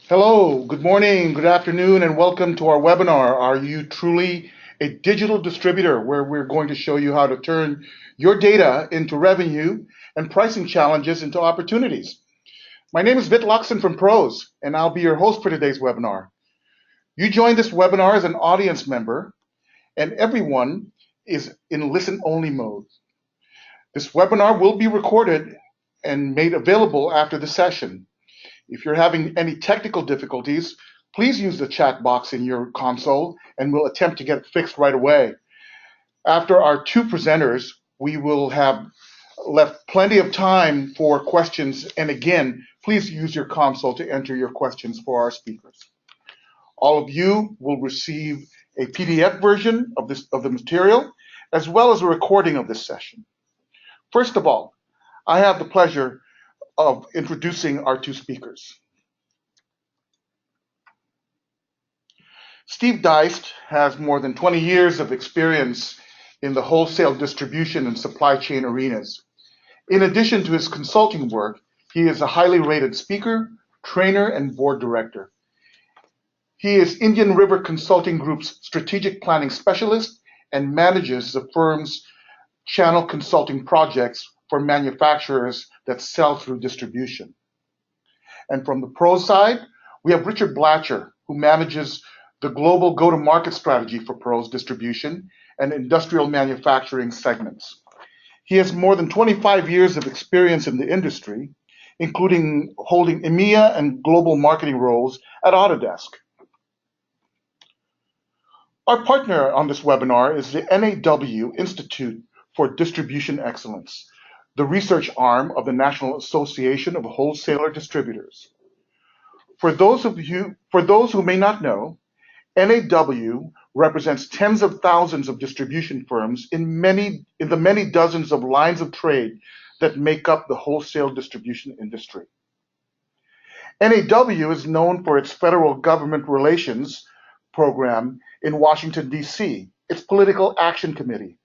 Hello, good morning, good afternoon, and welcome to our webinar, Are You Truly a Digital Distributor? Where we're going to show you how to turn your data into revenue and pricing challenges into opportunities. My name is Vit Luxon from Pros, and I'll be your host for today's webinar. You joined this webinar as an audience member, and everyone is in listen-only mode. This webinar will be recorded and made available after the session. If you're having any technical difficulties, please use the chat box in your console and we'll attempt to get it fixed right away. After our two presenters, we will have left plenty of time for questions. And again, please use your console to enter your questions for our speakers. All of you will receive a PDF version of the material, as well as a recording of this session. First of all, I have the pleasure of introducing our two speakers. Steve Deist has more than 20 years of experience in the wholesale distribution and supply chain arenas. In addition to his consulting work, he is a highly rated speaker, trainer, and board director. He is Indian River Consulting Group's strategic planning specialist and manages the firm's channel consulting projects for manufacturers that sell through distribution. And from the pro side, we have Richard Blatcher, who manages the global go-to-market strategy for Pros distribution and industrial manufacturing segments. He has more than 25 years of experience in the industry, including holding EMEA and global marketing roles at Autodesk. Our partner on this webinar is the NAW Institute for Distribution Excellence, the research arm of the National Association of Wholesaler Distributors. For those who may not know, NAW represents tens of thousands of distribution firms in the many dozens of lines of trade that make up the wholesale distribution industry. NAW is known for its federal government relations program in Washington, D.C., its Political Action Committee,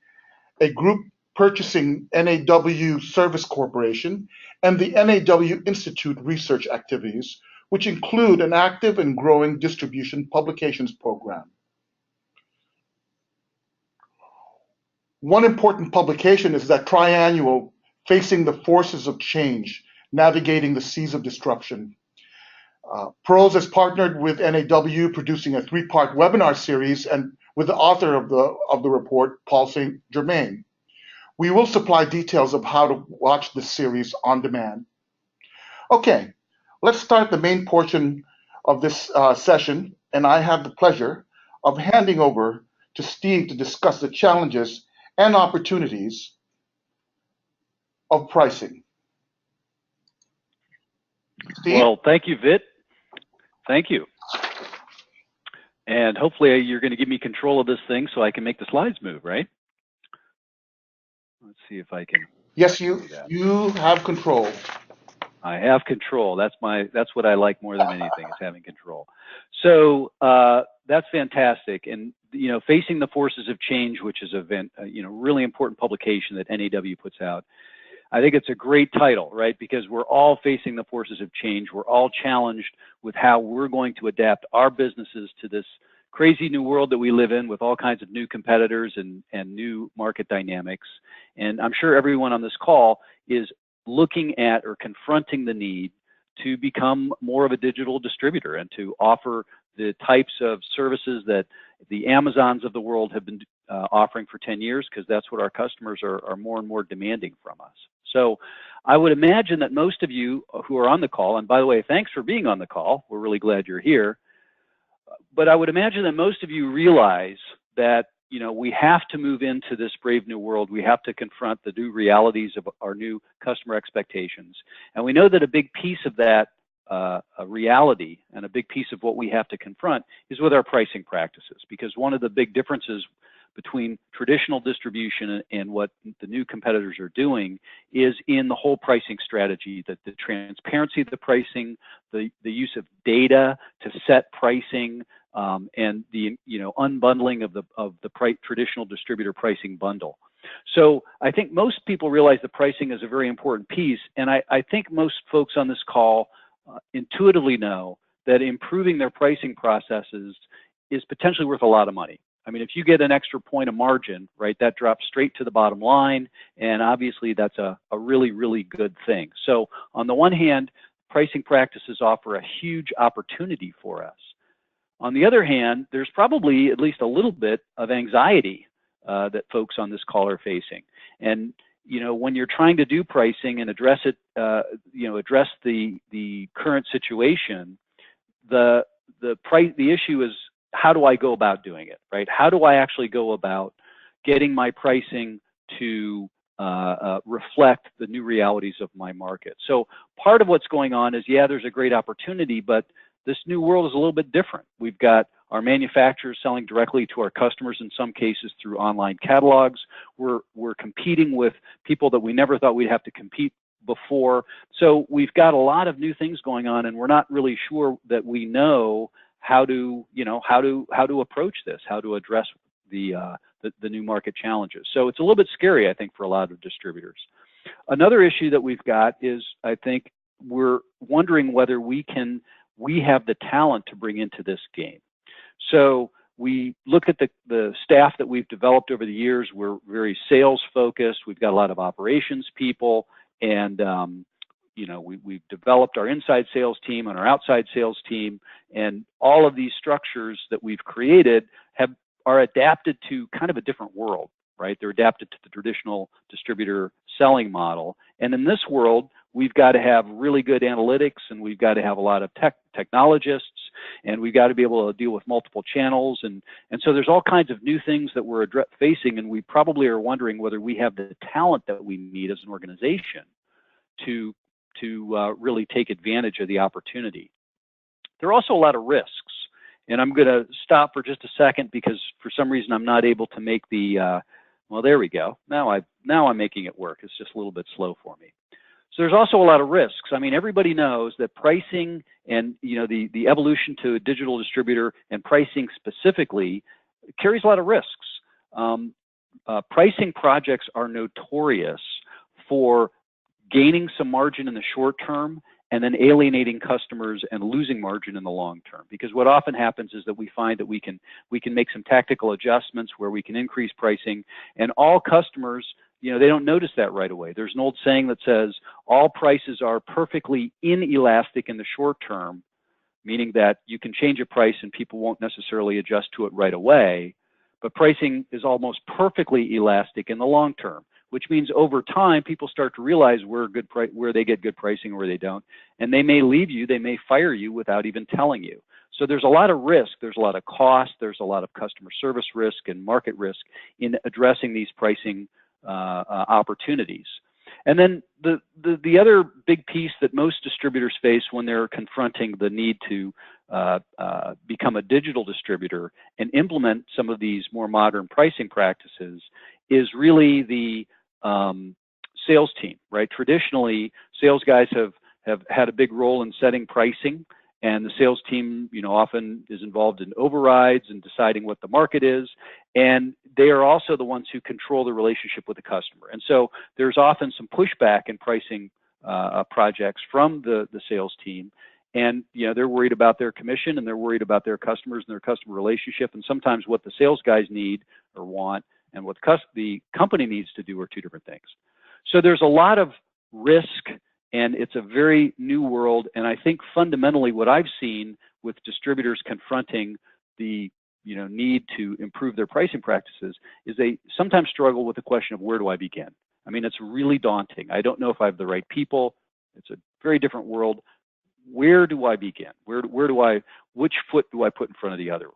a group purchasing NAW Service Corporation, and the NAW Institute research activities, which include an active and growing distribution publications program. One important publication is that triannual Facing the Forces of Change, Navigating the Seas of Disruption. Pros has partnered with NAW, producing a three-part webinar series, and with the author of the report, Paul St Germain. We will supply details of how to watch this series on demand. Okay, let's start the main portion of this session, and I have the pleasure of handing over to Steve to discuss the challenges and opportunities of pricing. Steve? Well, thank you, Vit. Thank you. And hopefully you're going to give me control of this thing so I can make the slides move, right? Let's see if I can. Yes, you have control. I have control. That's what I like more than anything, is having control. So that's fantastic. And Facing the Forces of Change, which is a really important publication that NAW puts out. I think it's a great title, right? Because we're all facing the forces of change. We're all challenged with how we're going to adapt our businesses to this crazy new world that we live in, with all kinds of new competitors and new market dynamics. And I'm sure everyone on this call is looking at or confronting the need to become more of a digital distributor and to offer the types of services that the Amazons of the world have been offering for 10 years, because that's what our customers are more and more demanding from us. So I would imagine that most of you who are on the call, and by the way, thanks for being on the call. We're really glad you're here. But I would imagine that most of you realize that we have to move into this brave new world. We have to confront the new realities of our new customer expectations. And we know that a big piece of that reality and a big piece of what we have to confront is with our pricing practices, because one of the big differences between traditional distribution and what the new competitors are doing is in the whole pricing strategy, that the transparency of the pricing, the use of data to set pricing, and the unbundling of the traditional distributor pricing bundle. So I think most people realize that pricing is a very important piece, and I think most folks on this call intuitively know that improving their pricing processes is potentially worth a lot of money. I mean, if you get an extra point of margin, right, that drops straight to the bottom line, and obviously that's a really, really good thing. So on the one hand, pricing practices offer a huge opportunity for us. On the other hand, there's probably at least a little bit of anxiety that folks on this call are facing. And you know, when you're trying to do pricing and address it, address the current situation, the issue is, how do I go about doing it, right? How do I actually go about getting my pricing to reflect the new realities of my market? So part of what's going on is, yeah, there's a great opportunity, but this new world is a little bit different. We've got our manufacturers selling directly to our customers, in some cases through online catalogs. We're competing with people that we never thought we'd have to compete before. So we've got a lot of new things going on, and we're not really sure that we know how to approach this, how to address the new market challenges. So it's a little bit scary, I think, for a lot of distributors. Another issue that we've got is, I think, we're wondering whether we have the talent to bring into this game. So we look at the staff that we've developed over the years. We're very sales focused. We've got a lot of operations people, and we've developed our inside sales team and our outside sales team, and all of these structures that we've created are adapted to kind of a different world, right? They're adapted to the traditional distributor selling model. And in this world, we've got to have really good analytics, and we've got to have a lot of technologists, and we've got to be able to deal with multiple channels. And so there's all kinds of new things that we're facing, and we probably are wondering whether we have the talent that we need as an organization to really take advantage of the opportunity. There are also a lot of risks. And I'm going to stop for just a second because for some reason I'm not able to make well, there we go. Now I'm making it work. It's just a little bit slow for me. So there's also a lot of risks. I mean, everybody knows that pricing and the evolution to a digital distributor, and pricing specifically, carries a lot of risks. Pricing projects are notorious for gaining some margin in the short term and then alienating customers and losing margin in the long term. Because what often happens is that we find that we can make some tactical adjustments where we can increase pricing, and all customers, they don't notice that right away. There's an old saying that says all prices are perfectly inelastic in the short term, meaning that you can change a price and people won't necessarily adjust to it right away, but pricing is almost perfectly elastic in the long term, which means over time people start to realize where they get good pricing and where they don't, and they may leave you, they may fire you without even telling you. So there's a lot of risk, there's a lot of cost, there's a lot of customer service risk and market risk in addressing these pricing opportunities. And then the other big piece that most distributors face when they're confronting the need to become a digital distributor and implement some of these more modern pricing practices is really the sales team, right? Traditionally, sales guys have had a big role in setting pricing, and the sales team, often is involved in overrides and deciding what the market is, and they are also the ones who control the relationship with the customer. And so there's often some pushback in pricing projects from the sales team, and they're worried about their commission, and they're worried about their customers and their customer relationship, and sometimes what the sales guys need or want and what the company needs to do are two different things. So there's a lot of risk, and it's a very new world. And I think fundamentally what I've seen with distributors confronting the need to improve their pricing practices is they sometimes struggle with the question of, where do I begin? I mean, it's really daunting. I don't know if I have the right people. It's a very different world. Where do I begin? Which foot do I put in front of the other?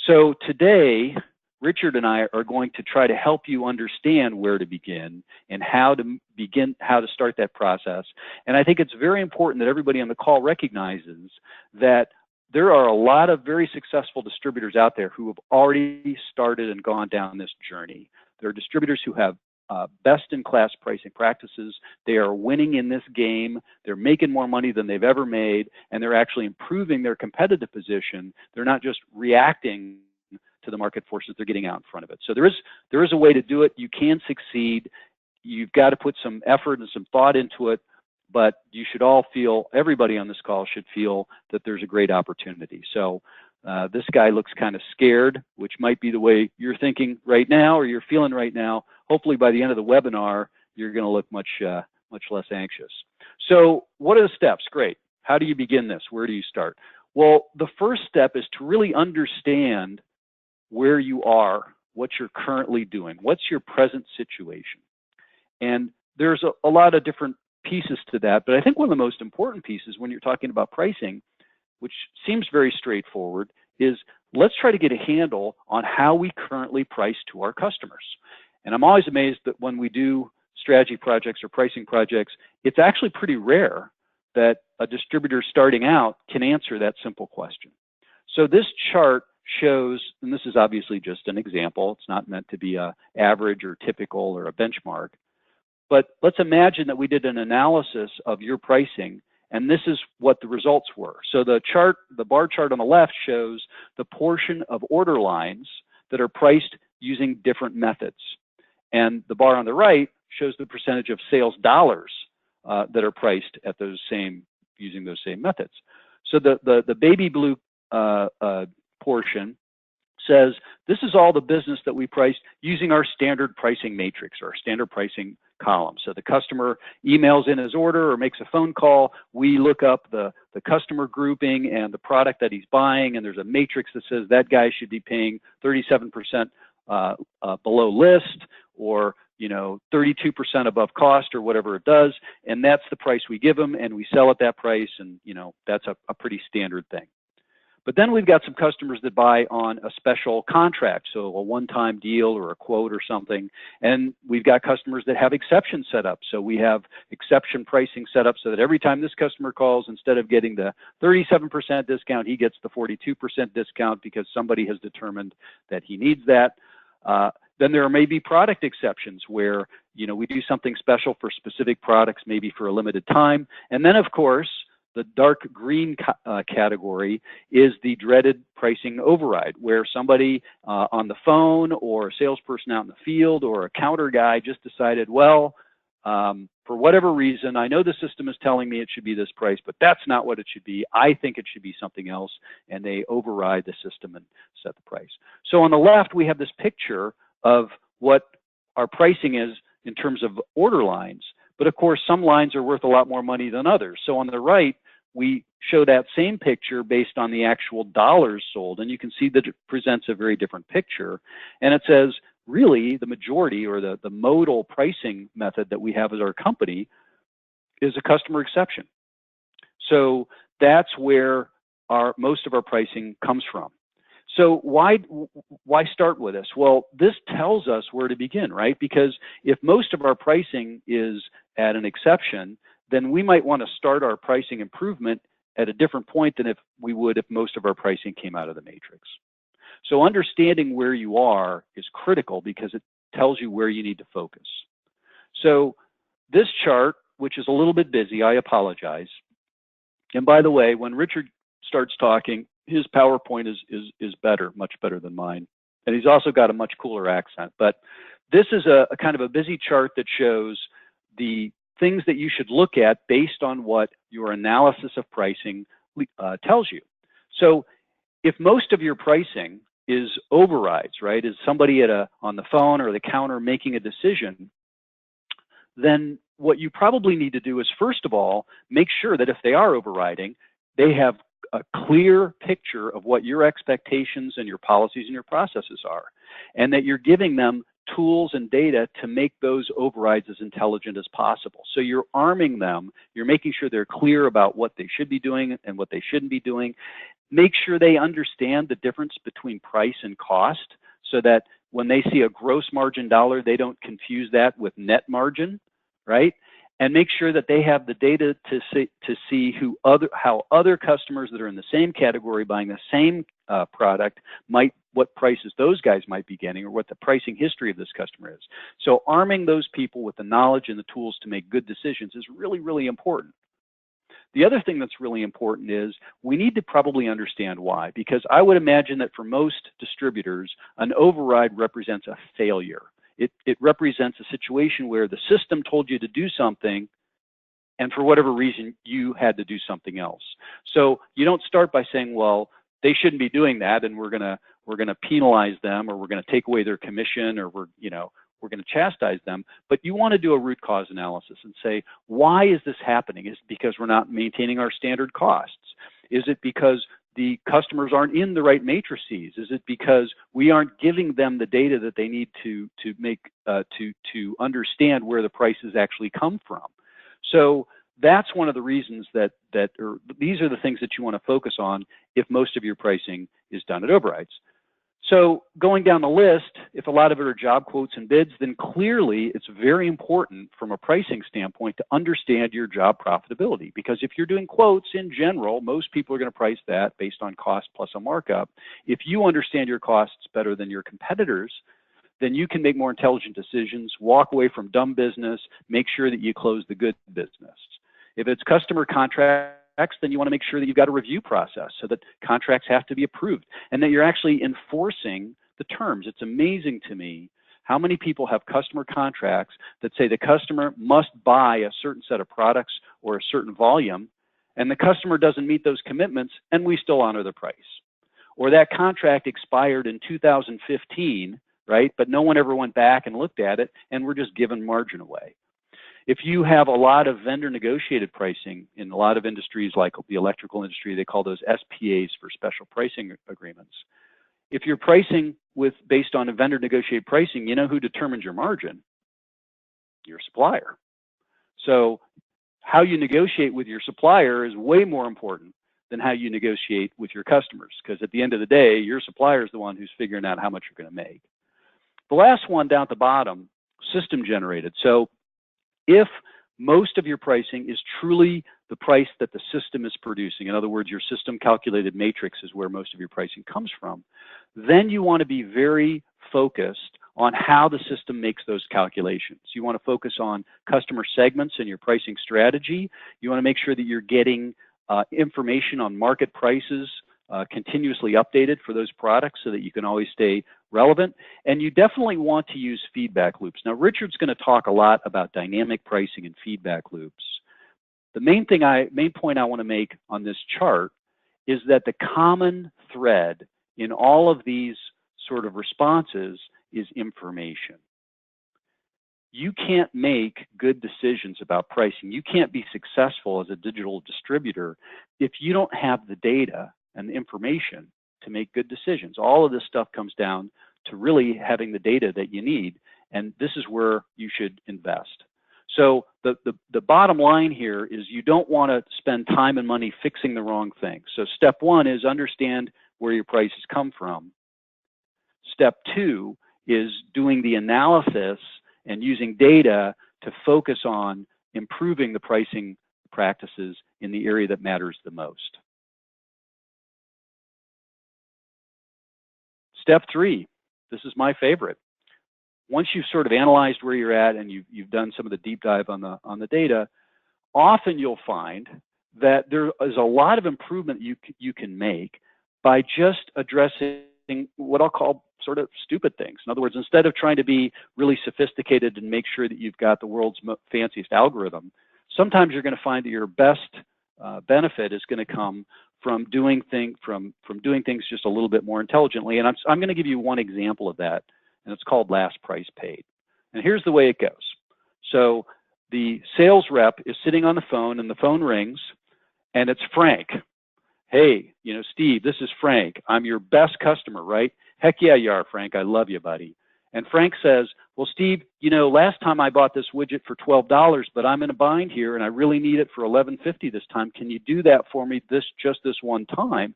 So today, Richard and I are going to try to help you understand where to begin and how to start that process. And I think it's very important that everybody on the call recognizes that there are a lot of very successful distributors out there who have already started and gone down this journey. There are distributors who have best-in-class pricing practices. They are winning in this game. They're making more money than they've ever made, and they're actually improving their competitive position. They're not just reacting to the market forces, they're getting out in front of it. So there is a way to do it. You can succeed. You've got to put some effort and some thought into it, but you should all feel, everybody on this call should feel that there's a great opportunity. So this guy looks kind of scared, which might be the way you're thinking right now or you're feeling right now. Hopefully by the end of the webinar, you're going to look much less anxious. So what are the steps? Great. How do you begin this? Where do you start? Well, the first step is to really understand where you are, what you're currently doing. What's your present situation? And there's a lot of different pieces to that, but I think one of the most important pieces when you're talking about pricing, which seems very straightforward, is let's try to get a handle on how we currently price to our customers. And I'm always amazed that when we do strategy projects or pricing projects, it's actually pretty rare that a distributor starting out can answer that simple question. So this chart shows, and this is obviously just an example, it's not meant to be a average or typical or a benchmark, but let's imagine that we did an analysis of your pricing, and this is what the results were. So the chart, the bar chart on the left shows the portion of order lines that are priced using different methods. And the bar on the right shows the percentage of sales dollars that are priced at those same, using those same methods. So the baby blue portion says this is all the business that we priced using our standard pricing matrix or our standard pricing column. So the customer emails in his order or makes a phone call, we look up the customer grouping and the product that he's buying, and there's a matrix that says that guy should be paying 37% below list, or 32% above cost, or whatever it does, and that's the price we give them, and we sell at that price, and that's a pretty standard thing. But then we've got some customers that buy on a special contract, so a one-time deal or a quote or something, and we've got customers that have exceptions set up. So we have exception pricing set up so that every time this customer calls, instead of getting the 37% discount, he gets the 42% discount because somebody has determined that he needs that. Then there may be product exceptions where we do something special for specific products, maybe for a limited time. And then, of course, the dark green category is the dreaded pricing override, where somebody on the phone or a salesperson out in the field or a counter guy just decided, well, for whatever reason, I know the system is telling me it should be this price, but that's not what it should be. I think it should be something else, and they override the system and set the price. So on the left, we have this picture of what our pricing is in terms of order lines. But of course, some lines are worth a lot more money than others. So on the right, we show that same picture based on the actual dollars sold. And you can see that it presents a very different picture. And it says, really, the majority or the modal pricing method that we have as our company is a customer exception. So that's where most of our pricing comes from. So why start with this? Well, this tells us where to begin, right? Because if most of our pricing is at an exception, then we might want to start our pricing improvement at a different point than if we would if most of our pricing came out of the matrix. So understanding where you are is critical because it tells you where you need to focus. So this chart, which is a little bit busy, I apologize. And by the way, when Richard starts talking, his PowerPoint is better, much better than mine. And he's also got a much cooler accent. But this is a kind of a busy chart that shows the things that you should look at based on what your analysis of pricing tells you. So if most of your pricing is overrides, right, is somebody on the phone or the counter making a decision, then what you probably need to do is, first of all, make sure that if they are overriding, they have a clear picture of what your expectations and your policies and your processes are, and that you're giving them tools and data to make those overrides as intelligent as possible. So you're arming them, you're making sure they're clear about what they should be doing and what they shouldn't be doing. Make sure they understand the difference between price and cost so that when they see a gross margin dollar, they don't confuse that with net margin, right? And make sure that they have the data to see how other customers that are in the same category buying the same product what prices those guys might be getting, or what the pricing history of this customer is. So arming those people with the knowledge and the tools to make good decisions is really, really important. The other thing that's really important is we need to probably understand why, because I would imagine that for most distributors, an override represents a failure. It represents a situation where the system told you to do something and for whatever reason, you had to do something else. So you don't start by saying, well, they shouldn't be doing that, and we're gonna penalize them, or we're gonna take away their commission, or we're gonna chastise them. But you want to do a root cause analysis and say, why is this happening? Is it because we're not maintaining our standard costs? Is it because the customers aren't in the right matrices? Is it because we aren't giving them the data that they need to understand where the prices actually come from? So that's one of the reasons or these are the things that you want to focus on if most of your pricing is done at overrides. So going down the list, if a lot of it are job quotes and bids, then clearly it's very important from a pricing standpoint to understand your job profitability. Because if you're doing quotes in general, most people are going to price that based on cost plus a markup. If you understand your costs better than your competitors, then you can make more intelligent decisions, walk away from dumb business, make sure that you close the good business. If it's customer contracts, then you want to make sure that you've got a review process so that contracts have to be approved and that you're actually enforcing the terms. It's amazing to me how many people have customer contracts that say the customer must buy a certain set of products or a certain volume, and the customer doesn't meet those commitments, and we still honor the price. Or that contract expired in 2015, right? But no one ever went back and looked at it, and we're just giving margin away. If you have a lot of vendor negotiated pricing in a lot of industries, like the electrical industry, they call those SPAs for special pricing agreements. If you're pricing based on a vendor negotiated pricing, you know who determines your margin? Your supplier. So how you negotiate with your supplier is way more important than how you negotiate with your customers, because at the end of the day, your supplier is the one who's figuring out how much you're going to make. The last one down at the bottom, system generated. So if most of your pricing is truly the price that the system is producing, in other words, your system calculated matrix is where most of your pricing comes from, then you want to be very focused on how the system makes those calculations. You want to focus on customer segments in your pricing strategy. You want to make sure that you're getting information on market prices continuously updated for those products so that you can always stay relevant. And you definitely want to use feedback loops. Now, Richard's going to talk a lot about dynamic pricing and feedback loops. The main point I want to make on this chart is that the common thread in all of these sort of responses is information. You can't make good decisions about pricing. You can't be successful as a digital distributor if you don't have the data and the information to make good decisions. All of this stuff comes down to really having the data that you need, and this is where you should invest. So the bottom line here is you don't want to spend time and money fixing the wrong thing. So step one is understand where your prices come from. Step two is doing the analysis and using data to focus on improving the pricing practices in the area that matters the most. Step three, this is my favorite. Once you've sort of analyzed where you're at and you've done some of the deep dive on the data, often you'll find that there is a lot of improvement you can make by just addressing what I'll call sort of stupid things. In other words, instead of trying to be really sophisticated and make sure that you've got the world's fanciest algorithm, sometimes you're going to find that your best benefit is going to come from doing things just a little bit more intelligently. And I'm going to give you one example of that, and it's called last price paid. And here's the way it goes. So the sales rep is sitting on the phone, and the phone rings, and it's Frank. Hey, Steve, this is Frank. I'm your best customer, right? Heck yeah, you are, Frank. I love you, buddy. And Frank says, well, Steve, last time I bought this widget for $12, but I'm in a bind here and I really need it for $11.50 this time. Can you do that for me just this one time?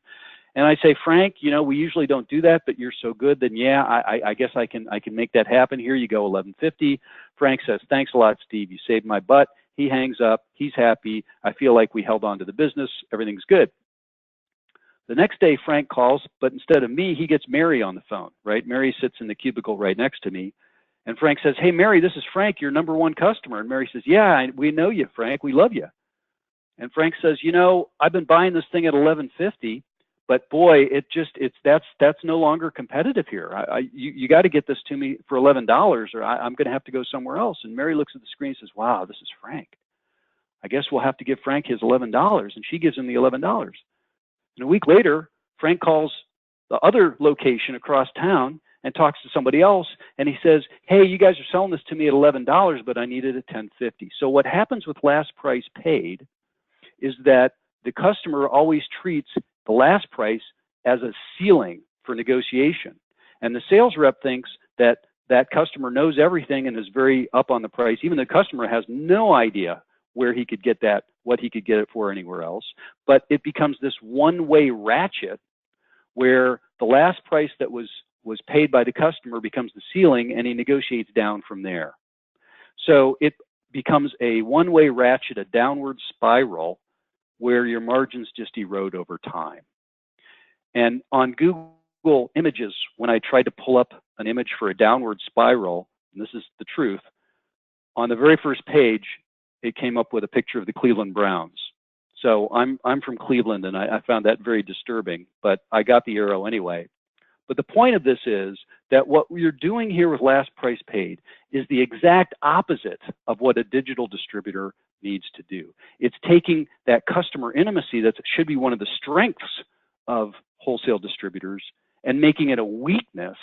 And I say, Frank, we usually don't do that, but you're so good, then yeah, I guess I can make that happen. Here you go, $11.50. Frank says, thanks a lot, Steve. You saved my butt. He hangs up. He's happy. I feel like we held on to the business. Everything's good. The next day, Frank calls, but instead of me, he gets Mary on the phone, right? Mary sits in the cubicle right next to me. And Frank says, hey, Mary, this is Frank, your number one customer. And Mary says, yeah, we know you, Frank. We love you. And Frank says, I've been buying this thing at $11.50, but boy, that's no longer competitive here. You got to get this to me for $11 or I'm going to have to go somewhere else. And Mary looks at the screen and says, wow, this is Frank. I guess we'll have to give Frank his $11. And she gives him the $11. And a week later, Frank calls the other location across town and talks to somebody else, and he says, hey, you guys are selling this to me at $11, but I need it at $10.50. So what happens with last price paid is that the customer always treats the last price as a ceiling for negotiation. And the sales rep thinks that that customer knows everything and is very up on the price. Even the customer has no idea where he could get that, what he could get it for anywhere else. But it becomes this one-way ratchet where the last price that was paid by the customer becomes the ceiling, and he negotiates down from there. So it becomes a one-way ratchet, a downward spiral, where your margins just erode over time. And on Google Images, when I tried to pull up an image for a downward spiral, and this is the truth, on the very first page, it came up with a picture of the Cleveland Browns. So I'm from Cleveland, and I found that very disturbing, but I got the arrow anyway. But the point of this is that what we're doing here with last price paid is the exact opposite of what a digital distributor needs to do. It's taking that customer intimacy that should be one of the strengths of wholesale distributors and making it a weakness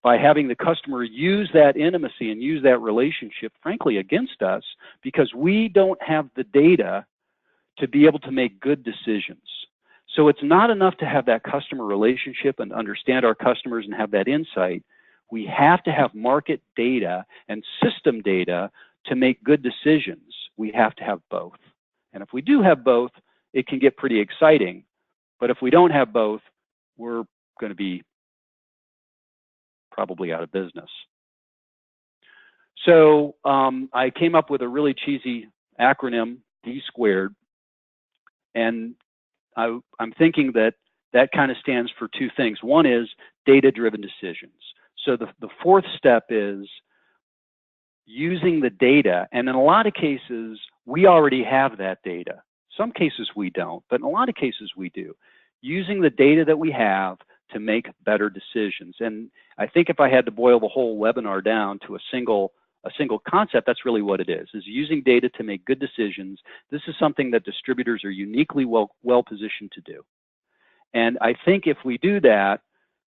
by having the customer use that intimacy and use that relationship, frankly, against us, because we don't have the data to be able to make good decisions. So it's not enough to have that customer relationship and understand our customers and have that insight. We have to have market data and system data to make good decisions. We have to have both. And if we do have both, it can get pretty exciting. But if we don't have both, we're going to be probably out of business. So I came up with a really cheesy acronym, Bsquared. And I'm thinking that that kind of stands for two things. One is data-driven decisions. So the fourth step is using the data. And in a lot of cases, we already have that data. Some cases we don't, but in a lot of cases we do. Using the data that we have to make better decisions. And I think if I had to boil the whole webinar down to a single concept, that's really what it is using data to make good decisions. This is something that distributors are uniquely well positioned to do. And I think if we do that,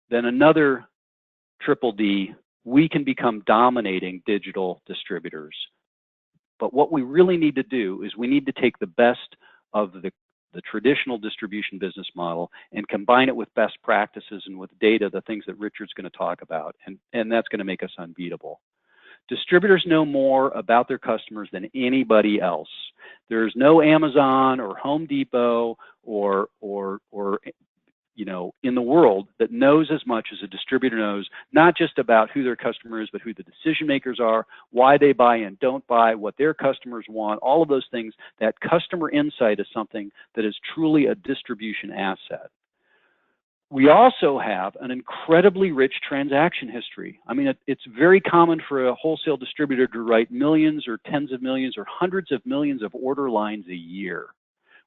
then another triple D, we can become dominating digital distributors. But what we really need to do is we need to take the best of the traditional distribution business model and combine it with best practices and with data, the things that Richard's going to talk about, and that's going to make us unbeatable. Distributors know more about their customers than anybody else. There's no Amazon or Home Depot or you know, in the world that knows as much as a distributor knows, not just about who their customer is, but who the decision makers are, why they buy and don't buy, what their customers want, all of those things. That customer insight is something that is truly a distribution asset. We also have an incredibly rich transaction history. I mean, it's very common for a wholesale distributor to write millions or tens of millions or hundreds of millions of order lines a year.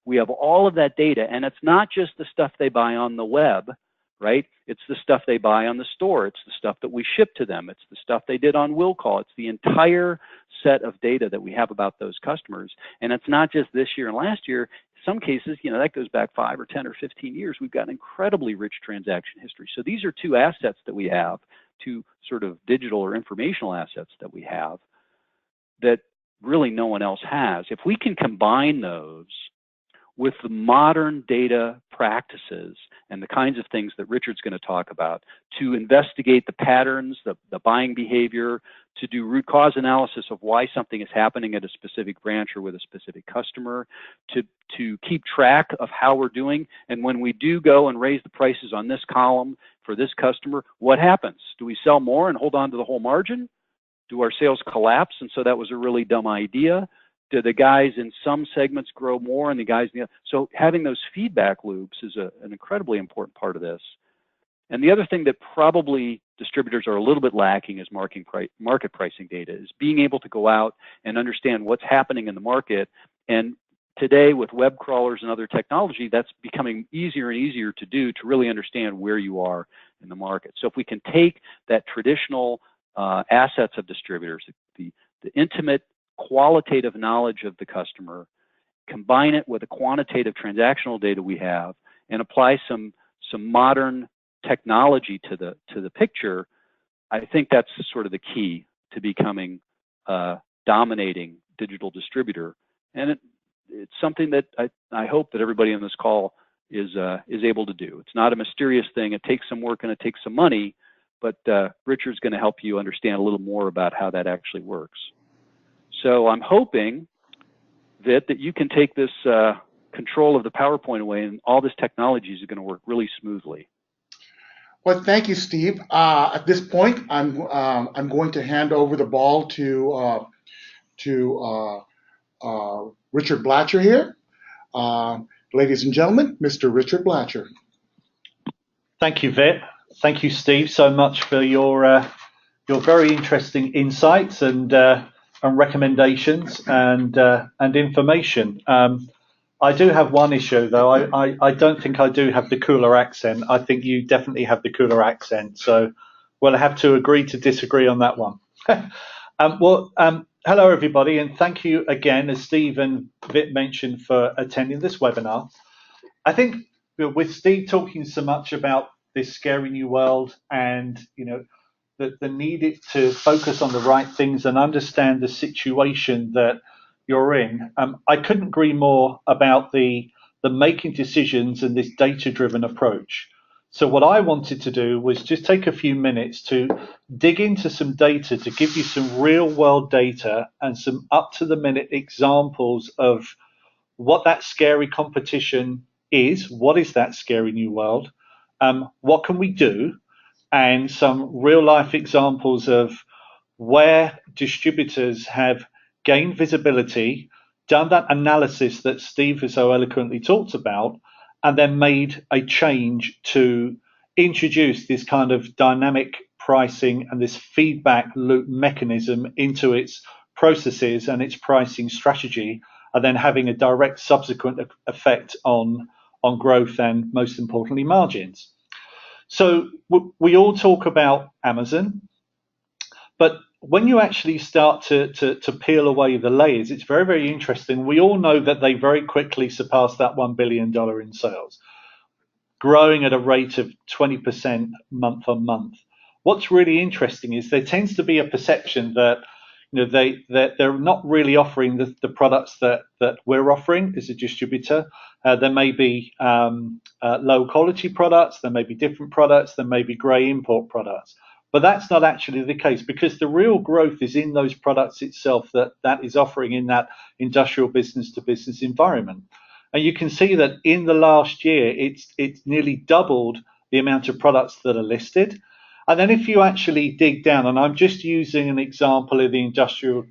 We have all of that data, and it's not just the stuff they buy on the web, right? It's the stuff they buy on the store. It's the stuff that we ship to them. It's the stuff they did on will call. It's the entire set of data that we have about those customers. And it's not just this year and last year. In some cases, you know, that goes back 5 or 10 or 15 years. We've got an incredibly rich transaction history. So these are two assets that we have, two sort of digital or informational assets that we have that really no one else has. If we can combine those with the modern data practices and the kinds of things that Richard's going to talk about to investigate the patterns, the buying behavior, to do root cause analysis of why something is happening at a specific branch or with a specific customer, to keep track of how we're doing. And when we do go and raise the prices on this column for this customer, what happens? Do we sell more and hold on to the whole margin? Do our sales collapse? And so that was a really dumb idea. Do the guys in some segments grow more and the guys in the other? So having those feedback loops is an incredibly important part of this. And the other thing that probably distributors are a little bit lacking is market pricing data, is being able to go out and understand what's happening in the market. And today with web crawlers and other technology, that's becoming easier and easier to do, to really understand where you are in the market. So if we can take that traditional assets of distributors, the intimate qualitative knowledge of the customer, combine it with the quantitative transactional data we have, and apply some modern technology to the picture, I think that's sort of the key to becoming a dominating digital distributor. And it's something that I hope that everybody on this call is able to do. It's not a mysterious thing. It takes some work and it takes some money, but Richard's going to help you understand a little more about how that actually works. So I'm hoping that you can take this control of the PowerPoint away, and all this technology is going to work really smoothly. Well, thank you, Steve. At this point, I'm going to hand over the ball to Richard Blatcher here. Ladies and gentlemen, Mr. Richard Blatcher. Thank you, Vit. Thank you, Steve, so much for your very interesting insights and recommendations and information. I do have one issue, though. I don't think I do have the cooler accent. I think you definitely have the cooler accent. So we'll have to agree to disagree on that one. Hello, everybody, and thank you again, as Steve and Vit mentioned, for attending this webinar. I think with Steve talking so much about this scary new world and, the need to focus on the right things and understand the situation that you're in, I couldn't agree more about the making decisions and this data-driven approach. So what I wanted to do was just take a few minutes to dig into some data to give you some real-world data and some up-to-the-minute examples of what that scary competition is, what is that scary new world, what can we do, and some real-life examples of where distributors have gained visibility, done that analysis that Steve has so eloquently talked about, and then made a change to introduce this kind of dynamic pricing and this feedback loop mechanism into its processes and its pricing strategy, and then having a direct subsequent effect on growth and, most importantly, margins. So we all talk about Amazon, but when you actually start to peel away the layers, it's very, very interesting. We all know that they very quickly surpassed that $1 billion in sales, growing at a rate of 20% month on month. What's really interesting is there tends to be a perception that they're not really offering the products that we're offering as a distributor. There may be low quality products, there may be different products, there may be grey import products. But that's not actually the case, because the real growth is in those products itself that is offering in that industrial business to business environment. And you can see that in the last year, it's nearly doubled the amount of products that are listed. And then if you actually dig down, and I'm just using an example of the industrial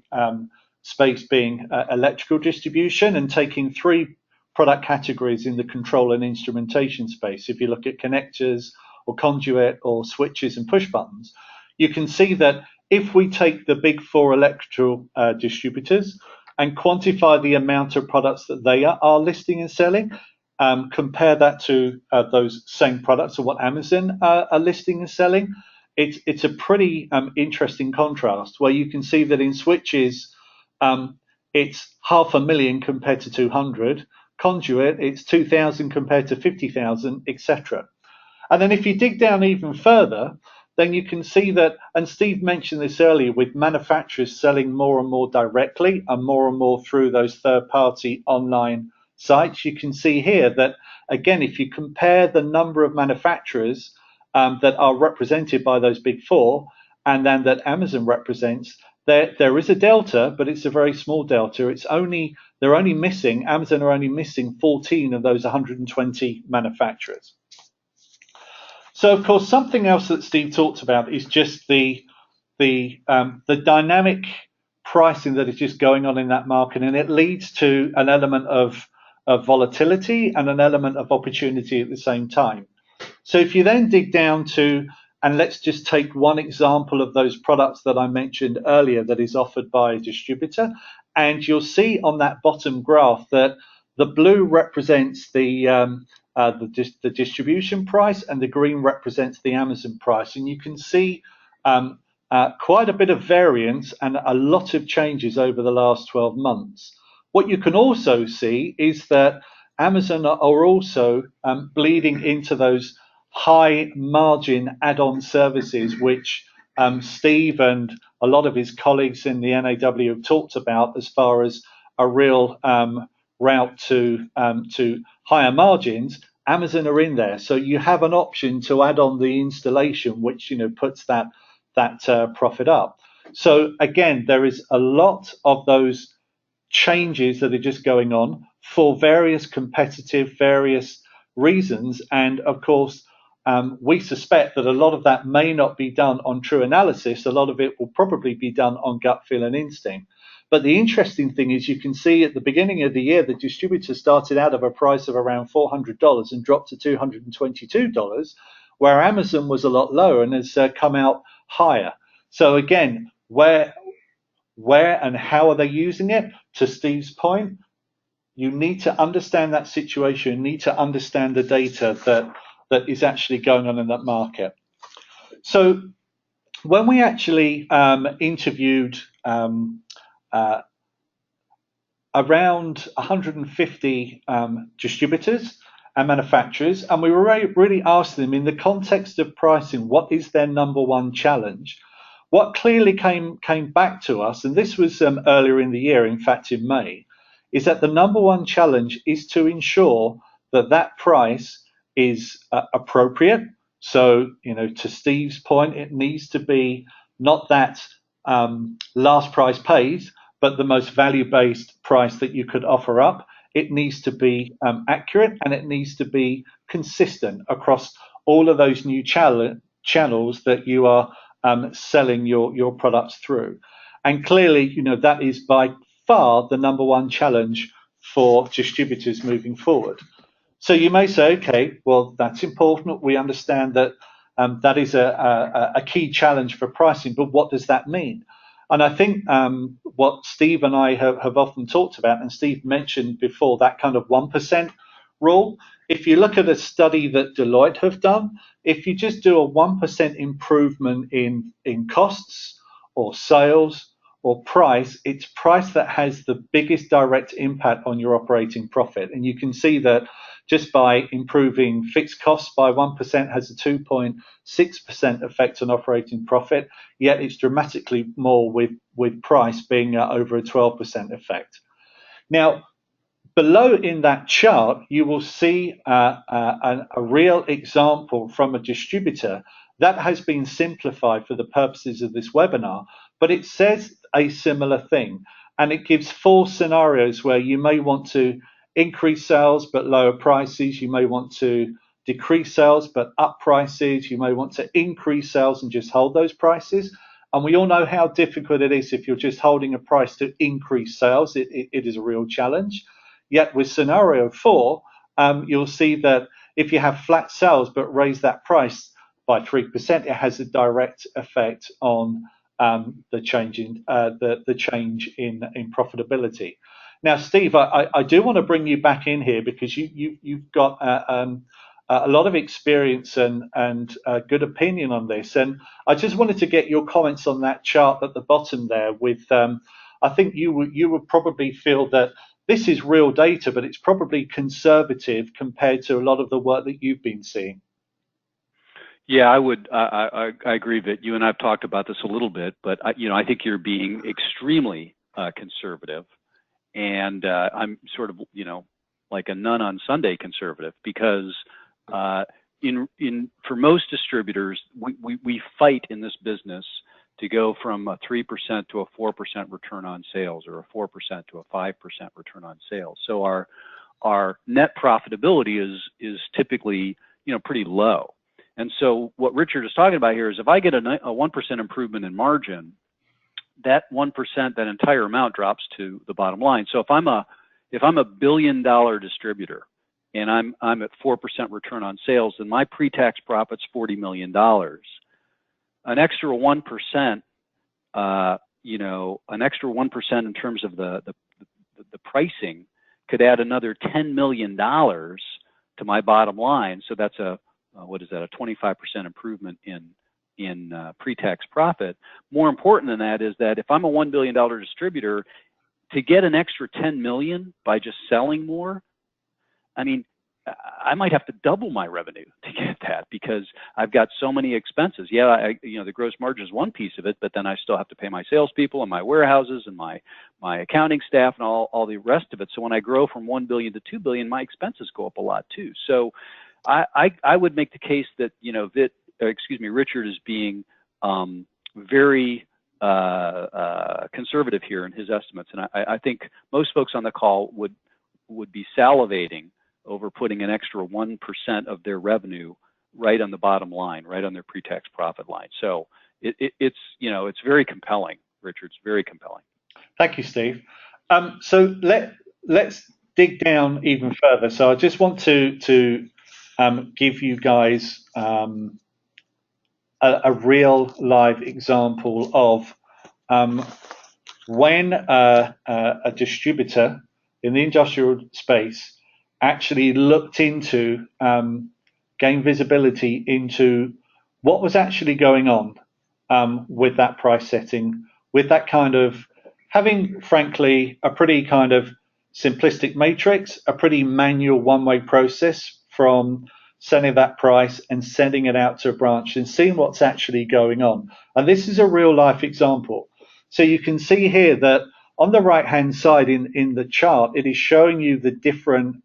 space being electrical distribution, and taking 3 product categories in the control and instrumentation space. If you look at connectors or conduit or switches and push buttons, you can see that if we take the big 4 electrical distributors and quantify the amount of products that they are listing and selling, compare that to those same products or what Amazon are listing and selling, it's a pretty interesting contrast, where you can see that in switches, it's 500,000 compared to 200, conduit, it's 2,000 compared to 50,000, etc. And then if you dig down even further, then you can see that, and Steve mentioned this earlier, with manufacturers selling more and more directly and more through those third-party online sites, you can see here that, again, if you compare the number of manufacturers that are represented by those big 4, and then that Amazon represents, there is a delta, but it's a very small delta. Amazon are only missing 14 of those 120 manufacturers. So, of course, something else that Steve talked about is just the dynamic pricing that is just going on in that market, and it leads to an element of volatility and an element of opportunity at the same time. So if you then dig down to, and let's just take one example of those products that I mentioned earlier that is offered by a distributor, and you'll see on that bottom graph that the blue represents the distribution price, and the green represents the Amazon price. And you can see quite a bit of variance and a lot of changes over the last 12 months. What you can also see is that Amazon are also bleeding into those high margin add-on services, which Steve and a lot of his colleagues in the NAW have talked about as far as a real route to higher margins. Amazon are in there, so you have an option to add on the installation, which puts that profit up. So again, there is a lot of those changes that are just going on for various various reasons, and of course we suspect that a lot of that may not be done on true analysis. A lot of it will probably be done on gut feel and instinct. But the interesting thing is, you can see at the beginning of the year, the distributor started out of a price of around $400 and dropped to $222, where Amazon was a lot lower and has come out higher. So again, where and how are they using it? To Steve's point, you need to understand that situation, you need to understand the data that is actually going on in that market. So when we actually interviewed around 150 distributors and manufacturers, and we were really asking them, in the context of pricing, what is their number one challenge? What clearly came back to us, and this was earlier in the year, in fact in May, is that the number one challenge is to ensure that that price is appropriate. So, to Steve's point, it needs to be not that last price paid, but the most value-based price that you could offer up. It needs to be accurate, and it needs to be consistent across all of those new channels that you are selling your products through. And clearly, that is by far the number one challenge for distributors moving forward. So you may say, okay, well, that's important. We understand that that is a key challenge for pricing, but what does that mean? And I think what Steve and I have often talked about, and Steve mentioned before, that kind of 1% rule. If you look at a study that Deloitte have done, if you just do a 1% improvement in costs or sales or price, it's price that has the biggest direct impact on your operating profit. And you can see that just by improving fixed costs by 1% has a 2.6% effect on operating profit, yet it's dramatically more with price being over a 12% effect. Now, below in that chart, you will see a real example from a distributor that has been simplified for the purposes of this webinar, but it says a similar thing, and it gives 4 scenarios where you may want to increase sales but lower prices, you may want to decrease sales but up prices, you may want to increase sales and just hold those prices. And we all know how difficult it is if you're just holding a price to increase sales. It is a real challenge. Yet with scenario 4, you'll see that if you have flat sales but raise that price by 3%, it has a direct effect on the change in profitability. Now, Steve, I do want to bring you back in here because you've got a lot of experience and good opinion on this, and I just wanted to get your comments on that chart at the bottom there. With I think you would probably feel that this is real data, but it's probably conservative compared to a lot of the work that you've been seeing. Yeah, I would. I agree that you and I've talked about this a little bit, but I think you're being extremely conservative, and I'm sort of like a nun on Sunday conservative, because for most distributors, we fight in this business to go from a 3% to a 4% return on sales, or a 4% to a 5% return on sales. So our net profitability is typically pretty low. And so what Richard is talking about here is, if I get a 1% improvement in margin, that 1%, that entire amount drops to the bottom line. So if I'm a $1 billion distributor and I'm at 4% return on sales, then my pre-tax profit's $40 million. An extra 1%, an extra 1% in terms of the pricing could add another $10 million to my bottom line. So that's a 25% improvement in pre-tax profit. More important than that is that if I'm a $1 billion distributor, to get an extra 10 million by just selling more, I mean, I might have to double my revenue to get that because I've got so many expenses. Yeah, the gross margin is one piece of it, but then I still have to pay my salespeople and my warehouses and my accounting staff and all the rest of it. So when I grow from 1 billion to 2 billion, my expenses go up a lot too. So I would make the case that Richard is being very conservative here in his estimates, and I think most folks on the call would be salivating over putting an extra 1% of their revenue right on the bottom line, right on their pre-tax profit line. So it's very compelling, Richard. It's very compelling. Thank you, Steve. So let's dig down even further. So I just want to give you guys a real live example of when a distributor in the industrial space actually looked into gain visibility into what was actually going on with that price setting, with that kind of having, frankly, a pretty kind of simplistic matrix, a pretty manual one-way process from setting that price and sending it out to a branch and seeing what's actually going on. And this is a real life example. So you can see here that on the right-hand side in the chart, it is showing you the different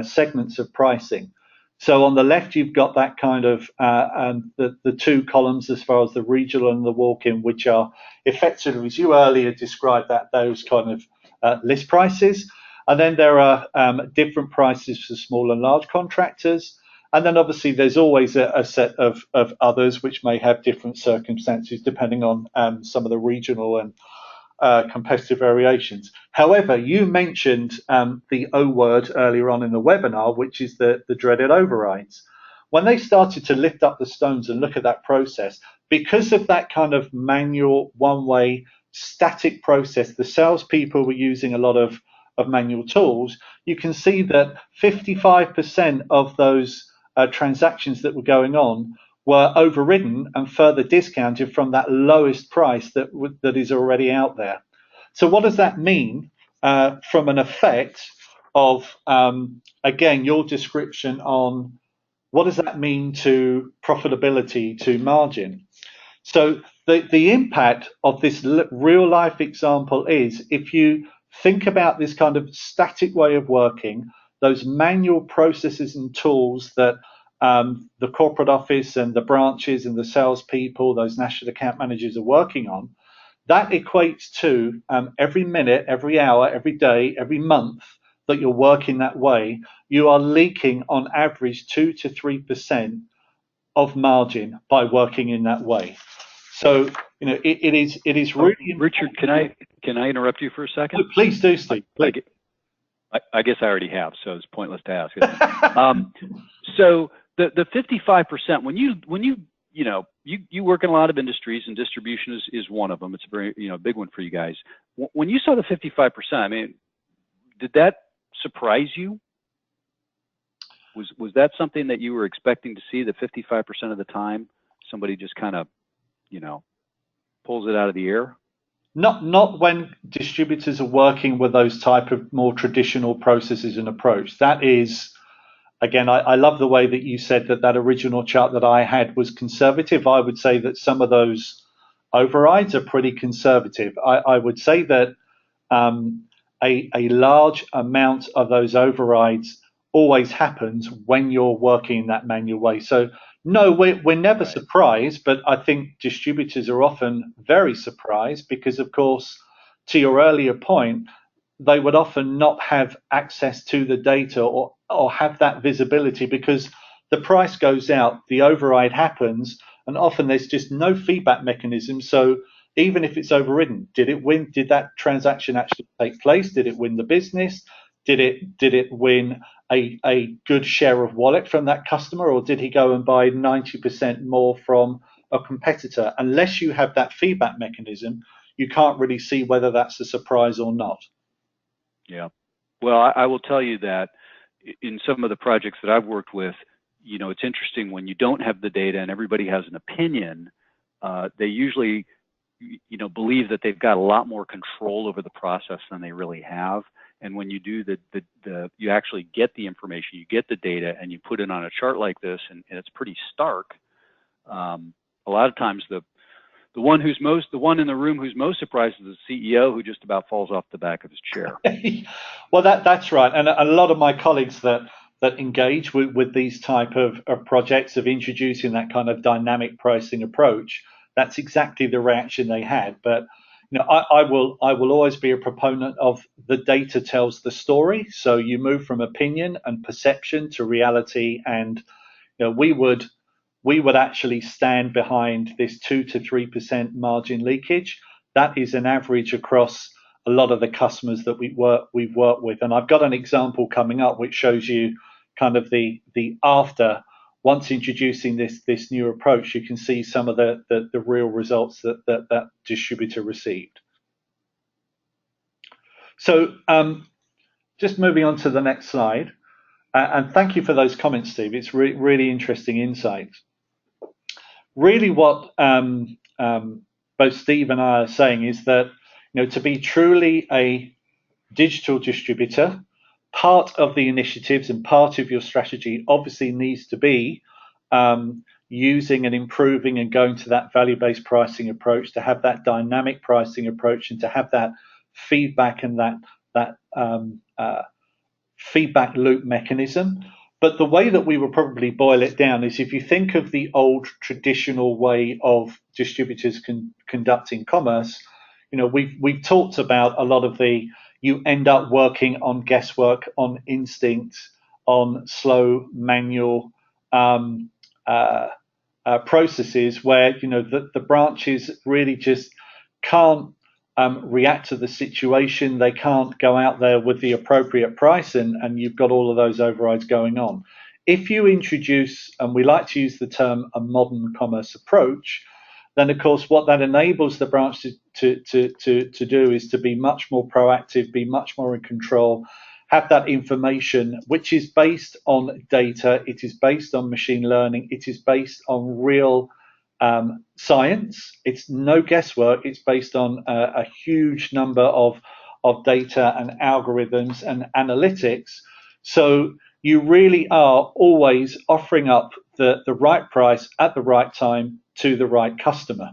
segments of pricing. So on the left, you've got that kind of the two columns as far as the regional and the walk-in, which are effectively, as you earlier described, those kind of list prices. And then there are different prices for small and large contractors. And then obviously there's always a set of others which may have different circumstances depending on some of the regional and competitive variations. However, you mentioned the O word earlier on in the webinar, which is the dreaded overrides. When they started to lift up the stones and look at that process, because of that kind of manual, one-way, static process, the salespeople were using a lot of manual tools. You can see that 55% of those transactions that were going on were overridden and further discounted from that lowest price that is already out there. So what does that mean from an effect of, again, your description on what does that mean to profitability, to margin? So the impact of this real life example is if you think about this kind of static way of working, those manual processes and tools that the corporate office and the branches and the salespeople, those national account managers are working on, that equates to every minute, every hour, every day, every month that you're working that way, you are leaking on average 2 to 3% of margin by working in that way. So it is really Richard, can I interrupt you for a second? Oh, please do, Steve. Please. I guess I already have, so it's pointless to ask. So the 55%, when you work in a lot of industries, and distribution is one of them. It's a very big one for you guys. When you saw the 55%, I mean, did that surprise you? Was that something that you were expecting to see? That 55% of the time somebody just kind of pulls it out of the air? Not when distributors are working with those type of more traditional processes and approach. That is, again, I love the way that you said that original chart that I had was conservative. I would say that some of those overrides are pretty conservative. I would say that a large amount of those overrides always happens when you're working in that manual way. So no, we're never surprised, but I think distributors are often very surprised because, of course, to your earlier point, they would often not have access to the data or have that visibility because the price goes out, the override happens, and often there's just no feedback mechanism. So even if it's overridden, did it win? Did that transaction actually take place? Did it win the business? Did it win a good share of wallet from that customer, or did he go and buy 90% more from a competitor? Unless you have that feedback mechanism, you can't really see whether that's a surprise or not. Yeah. Well, I will tell you that in some of the projects that I've worked with, it's interesting when you don't have the data and everybody has an opinion, they usually believe that they've got a lot more control over the process than they really have. And when you do you actually get the information, you get the data, and you put it on a chart like this, and it's pretty stark. A lot of times the one in the room who's most surprised is the CEO, who just about falls off the back of his chair. Well, that's right, and a lot of my colleagues that engage with these type of projects of introducing that kind of dynamic pricing approach, that's exactly the reaction they had. But I will always be a proponent of the data tells the story. So you move from opinion and perception to reality, and we would actually stand behind this 2 to 3% margin leakage. That is an average across a lot of the customers that we've worked with. And I've got an example coming up which shows you kind of the after. Once introducing this new approach, you can see some of the real results that distributor received. So just moving on to the next slide. And thank you for those comments, Steve. It's really interesting insights. Really what both Steve and I are saying is that to be truly a digital distributor, part of the initiatives and part of your strategy obviously needs to be using and improving and going to that value-based pricing approach, to have that dynamic pricing approach, and to have that feedback and that feedback loop mechanism. But the way that we will probably boil it down is, if you think of the old traditional way of distributors conducting commerce, we've talked about a lot of you end up working on guesswork, on instinct, on slow manual processes where the branches really just can't react to the situation. They can't go out there with the appropriate price, and you've got all of those overrides going on. If you introduce, and we like to use the term, a modern commerce approach, then of course what that enables the branch to do is to be much more proactive, be much more in control, have that information which is based on data, it is based on machine learning, it is based on real science. It's no guesswork. It's based on a huge number of data and algorithms and analytics. So you really are always offering up the right price at the right time to the right customer.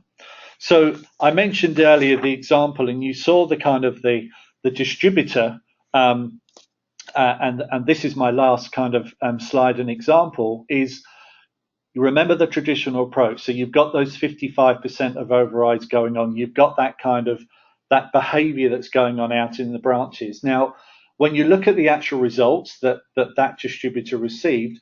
So I mentioned earlier the example, and you saw the kind of the distributor, and this is my last kind of slide and example, is you remember the traditional approach. So you've got those 55% of overrides going on. You've got that kind of that behavior that's going on out in the branches. Now, when you look at the actual results that distributor received,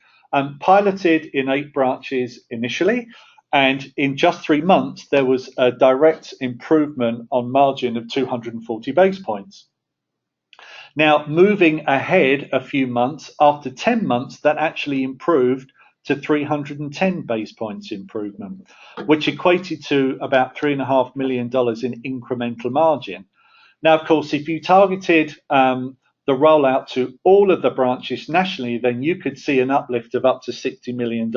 piloted in 8 branches initially, and in just 3 months, there was a direct improvement on margin of 240 basis points. Now, moving ahead a few months, after 10 months, that actually improved to 310 basis points improvement, which equated to about $3.5 million in incremental margin. Now, of course, if you targeted the rollout to all of the branches nationally, then you could see an uplift of up to $60 million.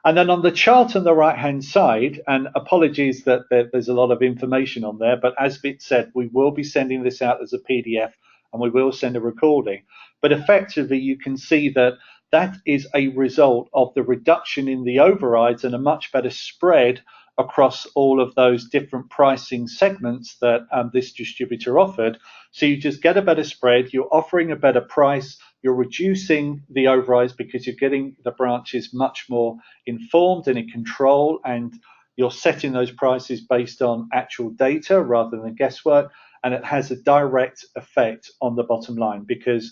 And then on the chart on the right-hand side, and apologies that there's a lot of information on there, but as Vit said, we will be sending this out as a PDF, and we will send a recording. But effectively, you can see that that is a result of the reduction in the overrides and a much better spread across all of those different pricing segments that this distributor offered. So you just get a better spread, you're offering a better price, you're reducing the overrides because you're getting the branches much more informed and in control, and you're setting those prices based on actual data rather than guesswork, and it has a direct effect on the bottom line because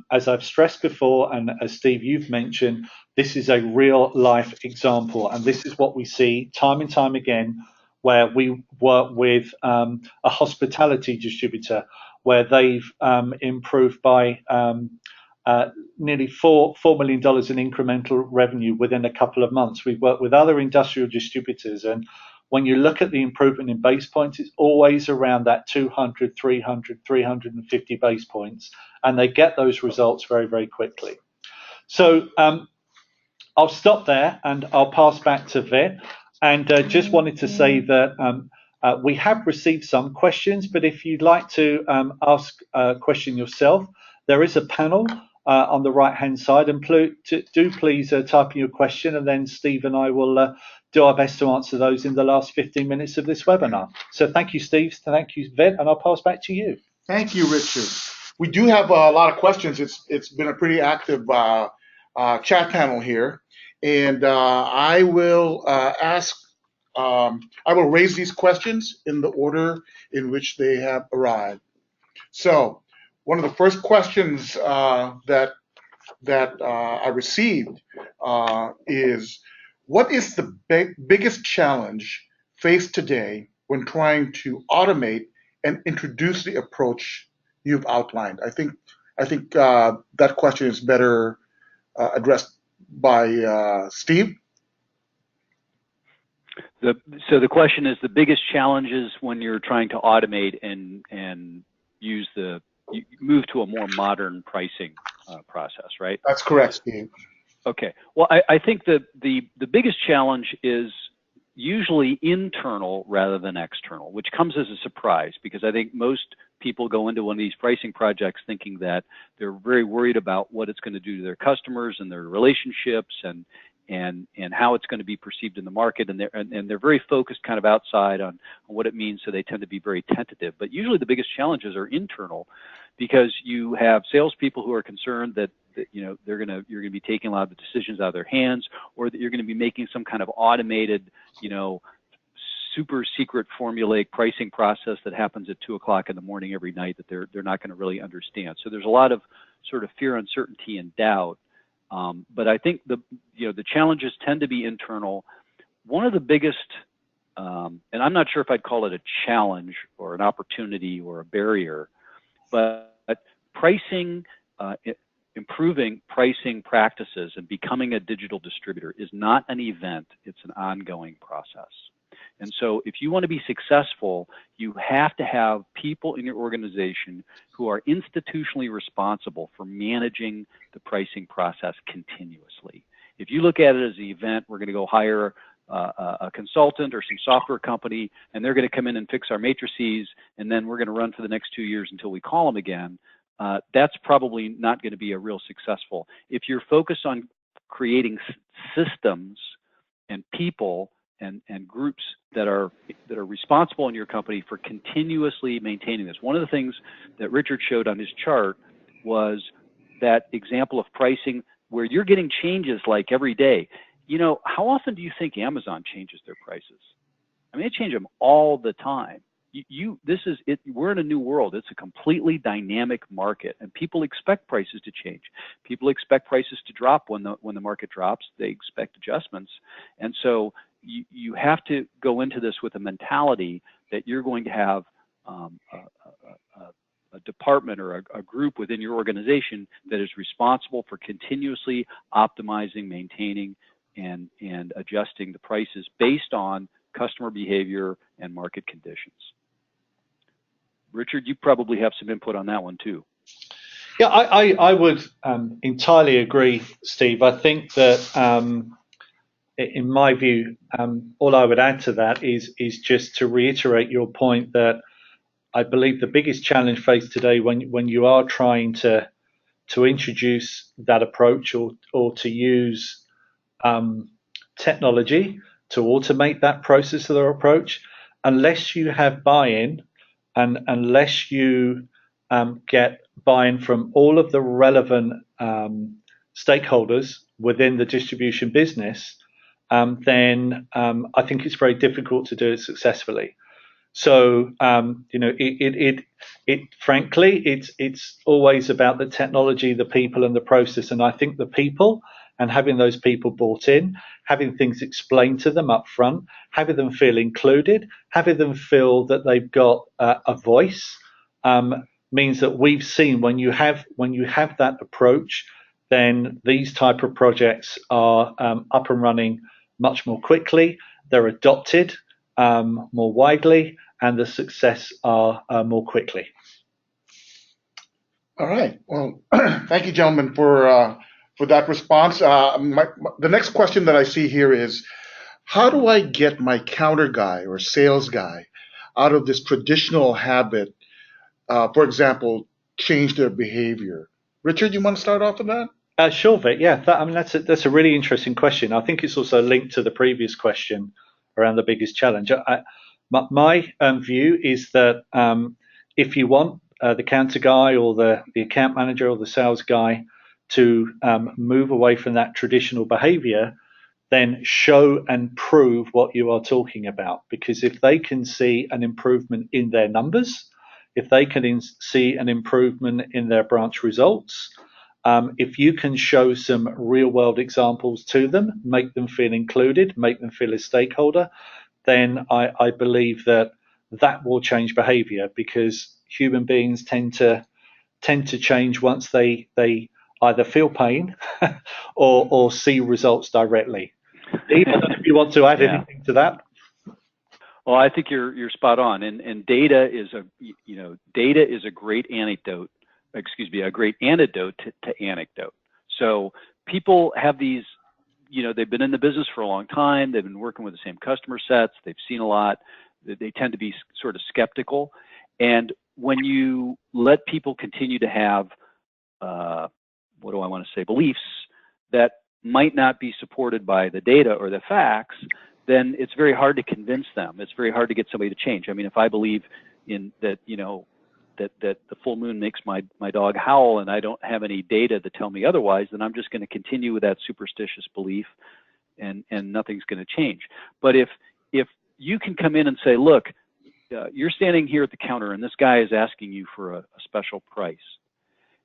as I've stressed before, and as Steve, you've mentioned, this is a real life example. And this is what we see time and time again, where we work with a hospitality distributor, where they've improved by nearly $4 million in incremental revenue within a couple of months. We've worked with other industrial distributors, and when you look at the improvement in base points, it's always around that 200, 300, 350 base points, and they get those results very, very quickly. So I'll stop there and I'll pass back to Vit. And just wanted to say that We have received some questions, but if you'd like to ask a question yourself, there is a panel on the right-hand side, and do please type in your question, and then Steve and I will do our best to answer those in the last 15 minutes of this webinar. So thank you, Steve. Thank you, Vet, and I'll pass back to you. Thank you, Richard. We do have a lot of questions. It's been a pretty active chat panel here, and I will I will raise these questions in the order in which they have arrived. So, one of the first questions that I received is, what is the biggest challenge faced today when trying to automate and introduce the approach you've outlined? I think that question is better addressed by Steve. So the question is, the biggest challenges when you're trying to automate and move to a more modern pricing process, right? That's correct, Steve. Okay. Well, I think that the biggest challenge is usually internal rather than external, which comes as a surprise, because I think most people go into one of these pricing projects thinking that they're very worried about what it's going to do to their customers and their relationships and how it's going to be perceived in the market, and they're very focused kind of outside on what it means, so they tend to be very tentative. But usually the biggest challenges are internal, because you have salespeople who are concerned that you're going to be taking a lot of the decisions out of their hands, or that you're going to be making some kind of automated, super secret formulaic pricing process that happens at 2 o'clock in the morning every night that they're not going to really understand. So there's a lot of sort of fear, uncertainty, and doubt. But I think the challenges tend to be internal. One of the biggest, and I'm not sure if I'd call it a challenge or an opportunity or a barrier, but pricing, improving pricing practices and becoming a digital distributor is not an event, it's an ongoing process. And so if you want to be successful, you have to have people in your organization who are institutionally responsible for managing the pricing process continuously. If you look at it as an event, we're going to go hire a consultant or some software company, and they're going to come in and fix our matrices, and then we're going to run for the next 2 years until we call them again, that's probably not going to be a real successful. If you're focused on creating systems and people and groups that are responsible in your company for continuously maintaining this. One of the things that Richard showed on his chart was that example of pricing where you're getting changes like every day. How often do you think Amazon changes their prices? I mean, they change them all the time. This is it. We're in a new world. It's a completely dynamic market, and people expect prices to change. People expect prices to drop when the market drops. They expect adjustments, and so you have to go into this with a mentality that you're going to have a department or a group within your organization that is responsible for continuously optimizing, maintaining, and adjusting the prices based on customer behavior and market conditions. Richard, you probably have some input on that one too. Yeah, I would entirely agree, Steve. I think that in my view, all I would add to that is just to reiterate your point that I believe the biggest challenge faced today when you are trying to introduce that approach or to use technology to automate that process of their approach, unless you have buy-in and unless you get buy-in from all of the relevant stakeholders within the distribution business, then I think it's very difficult to do it successfully. So frankly, it's always about the technology, the people, and the process. And I think the people, and having those people bought in, having things explained to them up front, having them feel included, having them feel that they've got a voice, means that we've seen when you have that approach, then these type of projects are up and running much more quickly. They're adopted more widely, and the success are more quickly. All right. Well, thank you, gentlemen, for that response. The next question that I see here is, how do I get my counter guy or sales guy out of this traditional habit, for example, change their behavior? Richard, you want to start off with that? Sure, Vic. Yeah, that's a really interesting question. I think it's also linked to the previous question around the biggest challenge. My view is that if you want the counter guy or the account manager or the sales guy to move away from that traditional behavior, then show and prove what you are talking about. Because if they can see an improvement in their numbers, if they can see an improvement in their branch results, if you can show some real world examples to them, make them feel included, make them feel a stakeholder, then I believe that will change behavior, because human beings tend to change once they either feel pain or see results directly. Steve, I don't know if you want to add anything to that. Well, I think you're spot on, and data is a great anecdote. A great antidote to anecdote. So people have these, they've been in the business for a long time. They've been working with the same customer sets. They've seen a lot. They tend to be sort of skeptical. And when you let people continue to have, beliefs that might not be supported by the data or the facts, then it's very hard to convince them. It's very hard to get somebody to change. I mean, if I believe in that, that the full moon makes my dog howl and I don't have any data to tell me otherwise, then I'm just going to continue with that superstitious belief, and nothing's going to change. But if you can come in and say, look, you're standing here at the counter and this guy is asking you for a special price,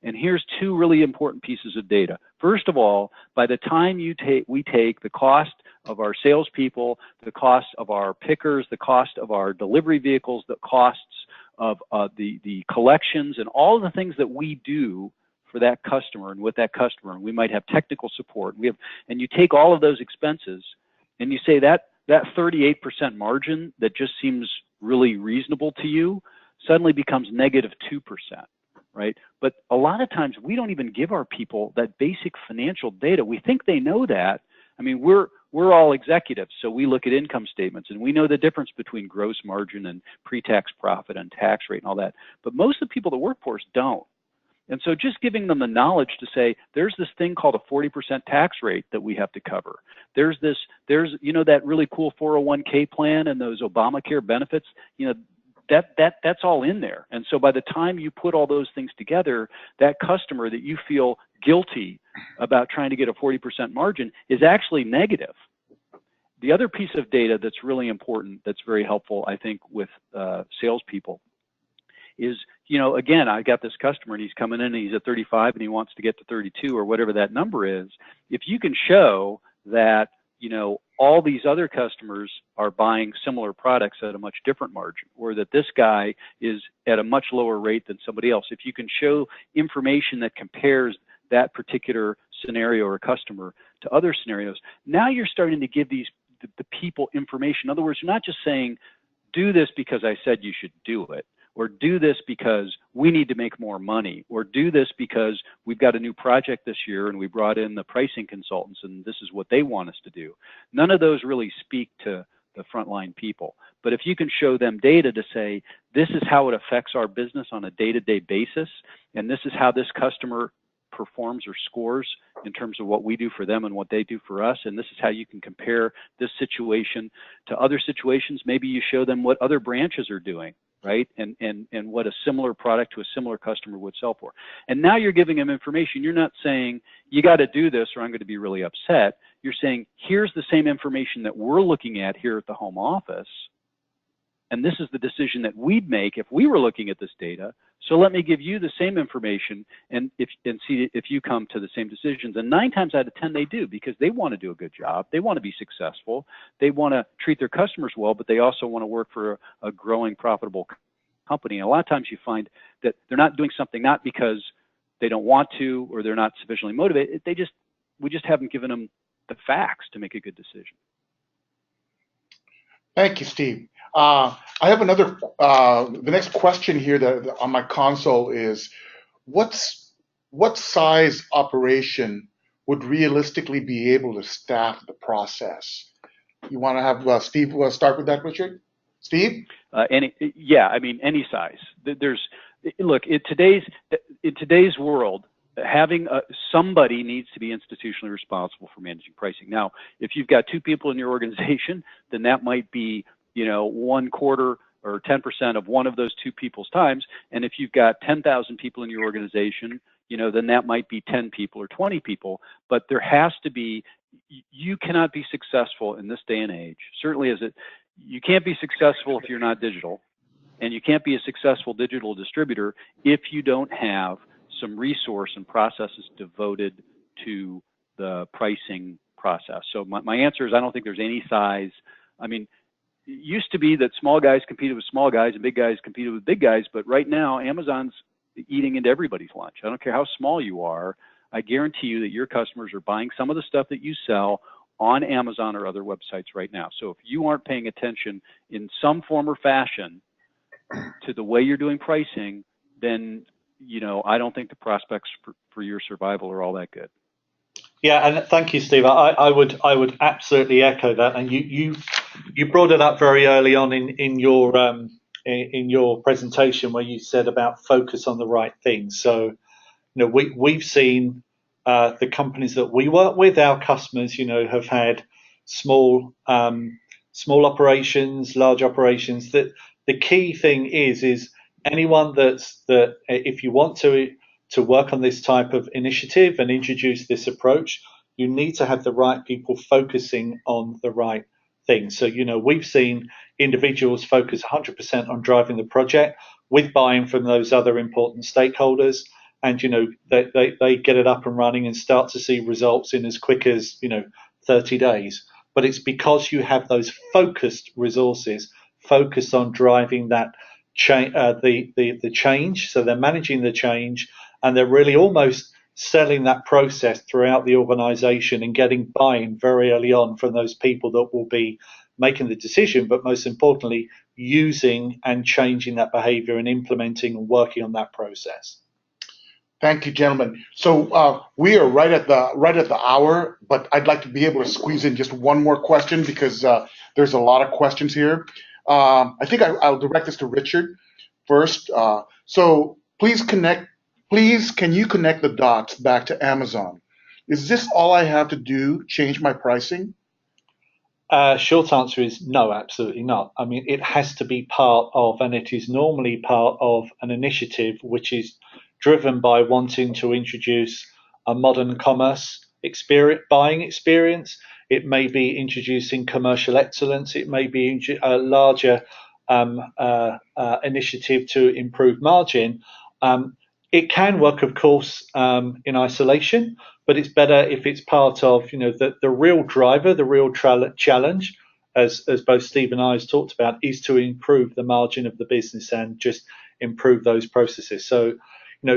and here's two really important pieces of data. First of all, by the time we take the cost of our salespeople, the cost of our pickers, the cost of our delivery vehicles, the costs of the collections, and all of the things that we do for that customer and with that customer, and we might have technical support. And you take all of those expenses, and you say that 38% margin that just seems really reasonable to you suddenly becomes negative 2%, right? But a lot of times we don't even give our people that basic financial data. We think they know that. I mean, we're all executives, so we look at income statements and we know the difference between gross margin and pre-tax profit and tax rate and all that. But most of the people that work for us don't. And so just giving them the knowledge to say, there's this thing called a 40% tax rate that we have to cover. There's that really cool 401k plan and those Obamacare benefits, that's all in there. And so by the time you put all those things together, that customer that you feel guilty about trying to get a 40% margin is actually negative. The other piece of data that's really important, that's very helpful, I think, with salespeople is, again, I got this customer and he's coming in and he's at 35 and he wants to get to 32 or whatever that number is. If you can show that, all these other customers are buying similar products at a much different margin, or that this guy is at a much lower rate than somebody else, if you can show information that compares that particular scenario or customer to other scenarios, now you're starting to give the people information. In other words, you're not just saying, do this because I said you should do it, or do this because we need to make more money, or do this because we've got a new project this year and we brought in the pricing consultants and this is what they want us to do. None of those really speak to the frontline people. But if you can show them data to say, this is how it affects our business on a day-to-day basis, and this is how this customer performs or scores in terms of what we do for them and what they do for us, and this is how you can compare this situation to other situations. Maybe you show them what other branches are doing, right? And what a similar product to a similar customer would sell for. And now you're giving them information. You're not saying, you got to do this or I'm going to be really upset. You're saying, here's the same information that we're looking at here at the home office, and this is the decision that we'd make if we were looking at this data. So let me give you the same information and see if you come to the same decisions. And 9 times out of 10 they do, because they want to do a good job. They want to be successful. They want to treat their customers well, but they also want to work for a growing, profitable company. And a lot of times you find that they're not doing something not because they don't want to or they're not sufficiently motivated. We just haven't given them the facts to make a good decision. Thank you, Steve. I have another, the next question here that on my console is, what size operation would realistically be able to staff the process? You want to have Steve start with that, Richard? Steve? Any size. Look, in today's world, having somebody needs to be institutionally responsible for managing pricing. Now, if you've got 2 people in your organization, then that might be, 1/4 or 10% of one of those 2 people's times. And if you've got 10,000 people in your organization, then that might be 10 people or 20 people. But there has to be, you cannot be successful in this day and age. Certainly you can't be successful if you're not digital, and you can't be a successful digital distributor if you don't have some resource and processes devoted to the pricing process. So my answer is I don't think there's any size. I mean, it used to be that small guys competed with small guys and big guys competed with big guys, but right now Amazon's eating into everybody's lunch. I don't care how small you are. I guarantee you that your customers are buying some of the stuff that you sell on Amazon or other websites right now. So if you aren't paying attention in some form or fashion to the way you're doing pricing, then I don't think the prospects for your survival are all that good. Yeah, and thank you, Steve. I would absolutely echo that. And you brought it up very early on in your presentation where you said about focus on the right things. So we've seen the companies that we work with, our customers, have had small operations, large operations. That the key thing is anyone that if you want to work on this type of initiative and introduce this approach, you need to have the right people focusing on the right things. So we've seen individuals focus 100% on driving the project with buy-in from those other important stakeholders, and they get it up and running and start to see results in as quick as 30 days. But it's because you have those focused resources focused on driving that the change. So they're managing the change, and they're really almost selling that process throughout the organization and getting buy-in very early on from those people that will be making the decision, but most importantly, using and changing that behavior and implementing and working on that process. Thank you, gentlemen. So we are right at the hour, but I'd like to be able to squeeze in just one more question because there's a lot of questions here. I think I'll direct this to Richard first. So please, can you connect the dots back to Amazon? Is this all I have to do, change my pricing? Short answer is no, absolutely not. I mean, it has to be part of, and it is normally part of an initiative which is driven by wanting to introduce a modern commerce buying experience. It may be introducing commercial excellence. It may be a larger initiative to improve margin. It can work, of course, in isolation, but it's better if it's part of the real driver, the real challenge, as both Steve and I has talked about, is to improve the margin of the business and just improve those processes. So,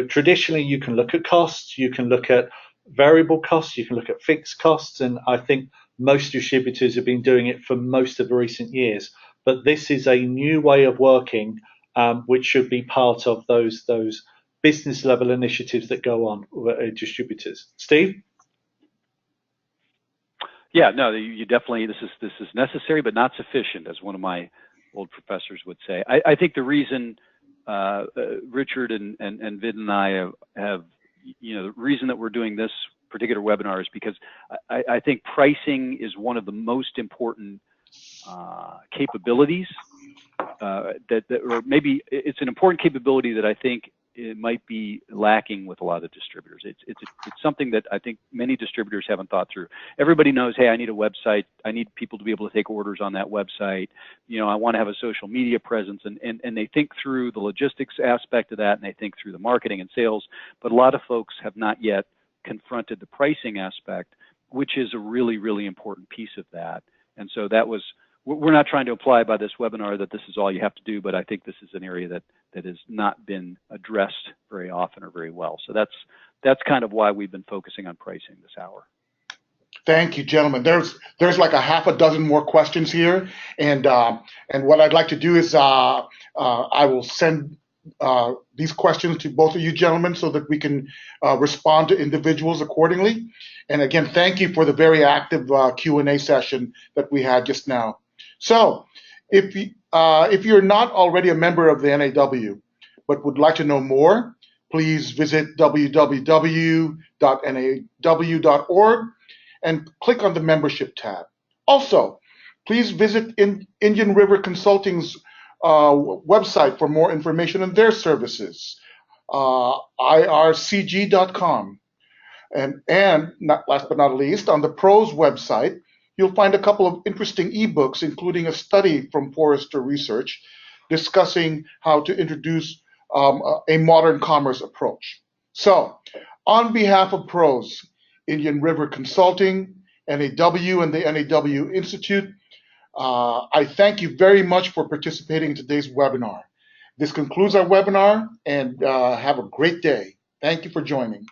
traditionally you can look at costs, you can look at variable costs, you can look at fixed costs, and I think most distributors have been doing it for most of the recent years. But this is a new way of working, which should be part of those business level initiatives that go on with distributors. Steve? Yeah, no, you definitely, this is necessary but not sufficient, as one of my old professors would say. I think the reason Richard and Vid and I have the reason that we're doing this particular webinar is because I think pricing is one of the most important capabilities or maybe it's an important capability that I think it might be lacking with a lot of distributors. It's something that I think many distributors haven't thought through. Everybody knows, hey, I need a website. I need people to be able to take orders on that website. I want to have a social media presence, and they think through the logistics aspect of that, and they think through the marketing and sales. But a lot of folks have not yet confronted the pricing aspect, which is a really, really important piece of that. And so we're not trying to imply by this webinar that this is all you have to do, but I think this is an area that has not been addressed very often or very well. So that's kind of why we've been focusing on pricing this hour. Thank you, gentlemen. There's like a half a dozen more questions here, and what I'd like to do is I will send these questions to both of you gentlemen so that we can respond to individuals accordingly. And again, thank you for the very active Q&A session that we had just now. So, If you're not already a member of the NAW but would like to know more, please visit www.naw.org and click on the membership tab. Also, please visit Indian River Consulting's website for more information on their services, ircg.com. And not last but not least, on the PROS website, you'll find a couple of interesting ebooks, including a study from Forrester Research discussing how to introduce a modern commerce approach. So, on behalf of PROS, Indian River Consulting, NAW, and the NAW Institute, I thank you very much for participating in today's webinar. This concludes our webinar, and have a great day. Thank you for joining.